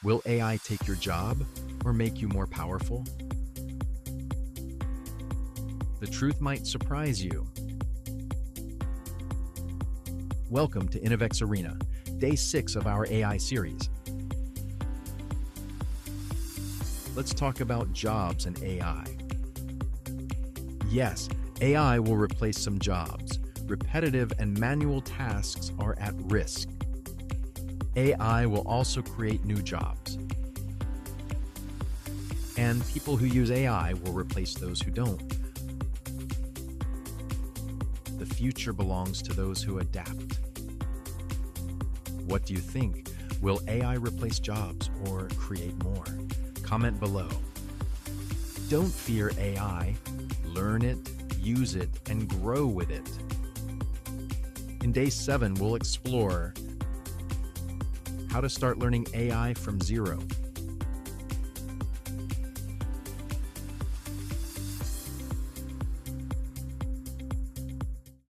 Will AI take your job or make you more powerful? The truth might surprise you. Welcome to Innovex Arena, day 6 of our AI series. Let's talk about jobs and AI. Yes, AI will replace some jobs. Repetitive and manual tasks are at risk. AI will also create new jobs. And people who use AI will replace those who don't. The future belongs to those who adapt. What do you think? Will AI replace jobs or create more? Comment below. Don't fear AI. Learn it, use it, and grow with it. In day 7, we'll explore how to start learning AI from zero.